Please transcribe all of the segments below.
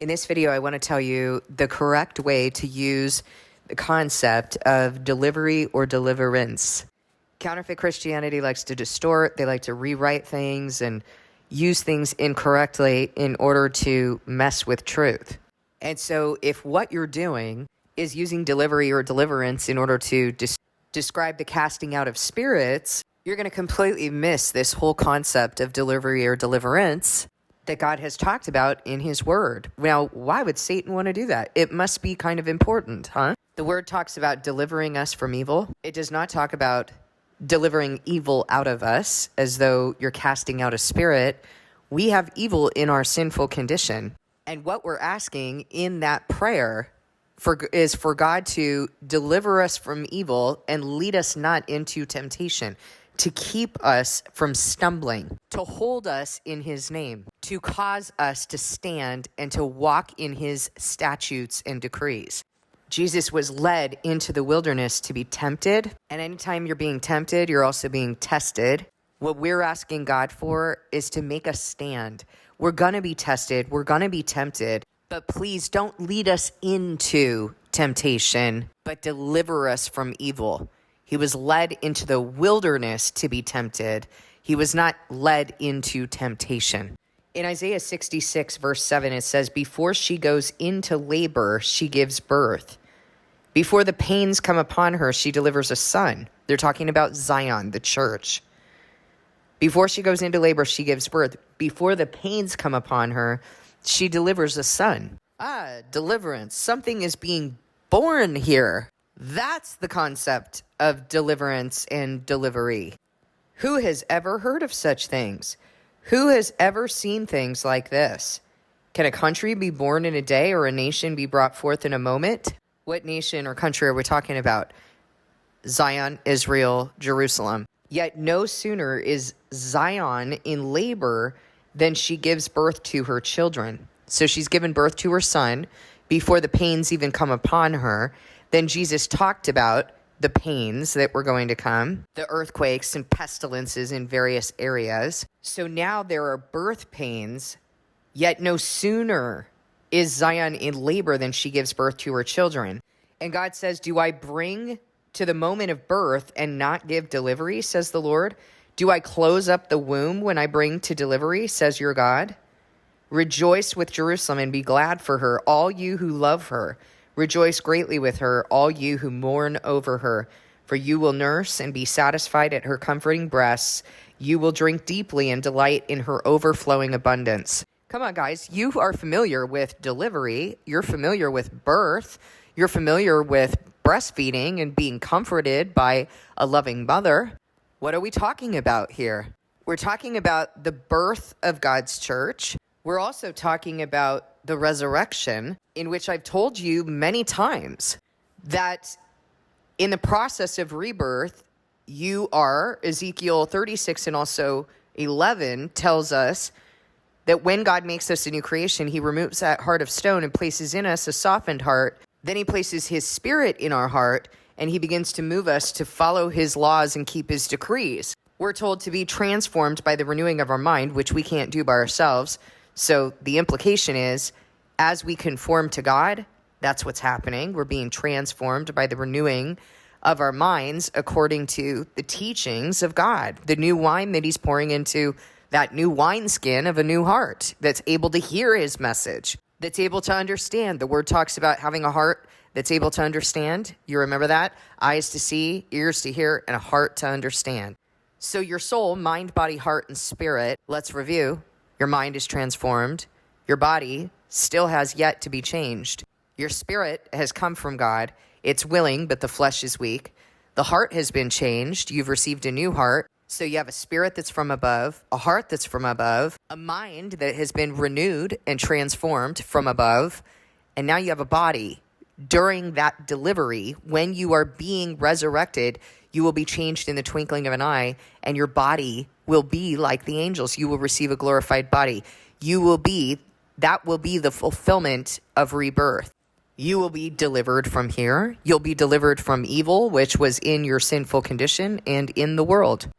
In this video, I want to tell you the correct way to use the concept of delivery or deliverance. Counterfeit Christianity likes to distort, they like to rewrite things and use things incorrectly in order to mess with truth. And so if what you're doing is using delivery or deliverance in order to describe the casting out of spirits, you're going to completely miss this whole concept of delivery or deliverance that God has talked about in his word. Now, why would Satan want to do that? It must be kind of important, huh? The word talks about delivering us from evil. It does not talk about delivering evil out of us as though you're casting out a spirit. We have evil in our sinful condition. And what we're asking in that prayer is for God to deliver us from evil and lead us not into temptation, to keep us from stumbling, to hold us in his name, to cause us to stand and to walk in his statutes and decrees. Jesus was led into the wilderness to be tempted, and anytime you're being tempted, you're also being tested. What we're asking God for is to make us stand. We're going to be tested, we're going to be tempted, but please don't lead us into temptation, but deliver us from evil. He was led into the wilderness to be tempted. He was not led into temptation. In Isaiah 66, verse 7, it says, "Before she goes into labor, she gives birth. Before the pains come upon her, she delivers a son." They're talking about Zion, the church. Before she goes into labor, she gives birth. Before the pains come upon her, she delivers a son. Deliverance. Something is being born here. That's the concept of deliverance and delivery. Who has ever heard of such things? Who has ever seen things like this? Can a country be born in a day or a nation be brought forth in a moment? What nation or country are we talking about? Zion, Israel, Jerusalem. Yet no sooner is Zion in labor than she gives birth to her children. So she's given birth to her son before the pains even come upon her. Then Jesus talked about the pains that were going to come, the earthquakes and pestilences in various areas. So now there are birth pains, yet no sooner is Zion in labor than she gives birth to her children. And God says, "Do I bring to the moment of birth and not give delivery, says the Lord? Do I close up the womb when I bring to delivery, says your God? Rejoice with Jerusalem and be glad for her, all you who love her. Rejoice greatly with her, all you who mourn over her. For you will nurse and be satisfied at her comforting breasts. You will drink deeply and delight in her overflowing abundance." Come on, guys. You are familiar with delivery. You're familiar with birth. You're familiar with breastfeeding and being comforted by a loving mother. What are we talking about here? We're talking about the birth of God's church. We're also talking about the resurrection, in which I've told you many times that in the process of rebirth, you are, Ezekiel 36 and also 11 tells us that when God makes us a new creation, he removes that heart of stone and places in us a softened heart. Then he places his spirit in our heart, and he begins to move us to follow his laws and keep his decrees. We're told to be transformed by the renewing of our mind, which we can't do by ourselves. So the implication is, as we conform to God, that's what's happening. We're being transformed by the renewing of our minds according to the teachings of God, the new wine that he's pouring into that new wineskin of a new heart that's able to hear his message, that's able to understand. The word talks about having a heart that's able to understand. You remember that? Eyes to see, ears to hear, and a heart to understand. So your soul, mind, body, heart, and spirit, let's review. Your mind is transformed. Your body still has yet to be changed. Your spirit has come from God. It's willing, but the flesh is weak. The heart has been changed. You've received a new heart. So you have a spirit that's from above, a heart that's from above, a mind that has been renewed and transformed from above, and now you have a body. During that delivery, when you are being resurrected, you will be changed in the twinkling of an eye, and your body will be like the angels. You will receive a glorified body. That will be the fulfillment of rebirth. You will be delivered from here. You'll be delivered from evil, which was in your sinful condition and in the world.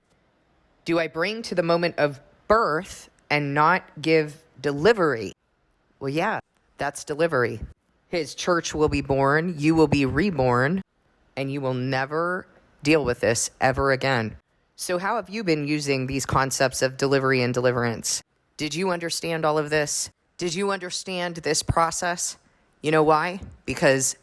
Do I bring to the moment of birth and not give delivery? Well, yeah. That's delivery. His church will be born, you will be reborn, and you will never deal with this ever again. So how have you been using these concepts of delivery and deliverance? Did you understand all of this? Did you understand this process? You know why? Because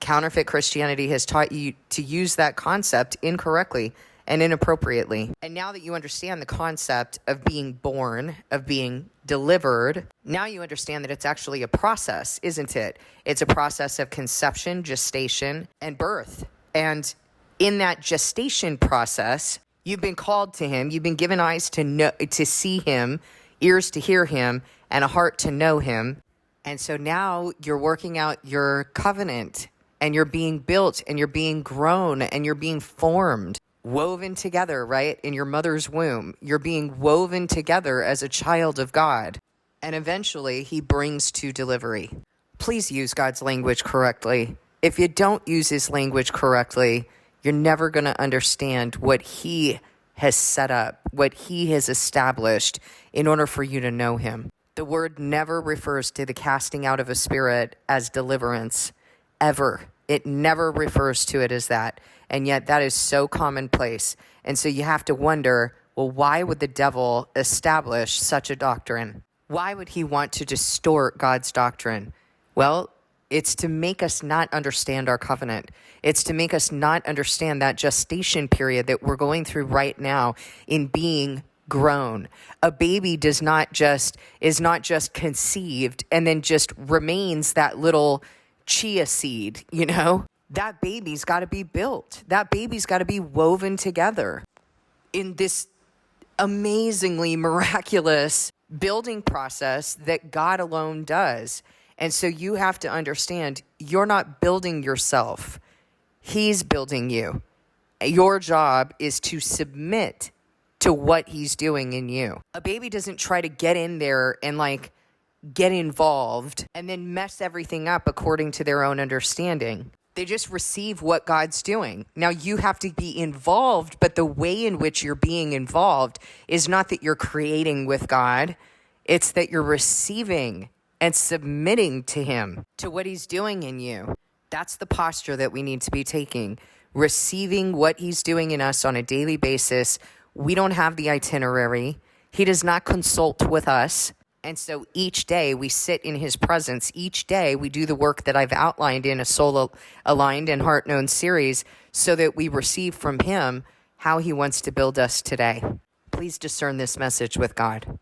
counterfeit Christianity has taught you to use that concept incorrectly and inappropriately. And now that you understand the concept of being born, of being delivered, now you understand that it's actually a process, isn't it? It's a process of conception, gestation, and birth. And in that gestation process, you've been called to him. You've been given eyes to see him, ears to hear him, and a heart to know him. And so now you're working out your covenant, and you're being built, and you're being grown, and you're being formed, woven together, right? In your mother's womb, you're being woven together as a child of God. And eventually he brings to delivery. Please use God's language correctly. If you don't use his language correctly, you're never going to understand what he has set up, what he has established in order for you to know him. The word never refers to the casting out of a spirit as deliverance, ever. It never refers to it as that. And yet that is so commonplace. And so you have to wonder, well, why would the devil establish such a doctrine? Why would he want to distort God's doctrine? Well, it's to make us not understand our covenant. It's to make us not understand that gestation period that we're going through right now in being grown. A baby is not just conceived and then just remains that little chia seed, you know? That baby's got to be built. That baby's got to be woven together in this amazingly miraculous building process that God alone does. And so you have to understand, you're not building yourself. He's building you. Your job is to submit to what he's doing in you. A baby doesn't try to get in there and get involved and then mess everything up according to their own understanding. They just receive what God's doing. Now you have to be involved, but the way in which you're being involved is not that you're creating with God. It's that you're receiving and submitting to him, to what he's doing in you. That's the posture that we need to be taking. Receiving what he's doing in us on a daily basis. We don't have the itinerary. He does not consult with us. And so each day we sit in his presence. Each day we do the work that I've outlined in a Soul Aligned and Heart Known series so that we receive from him how he wants to build us today. Please discern this message with God.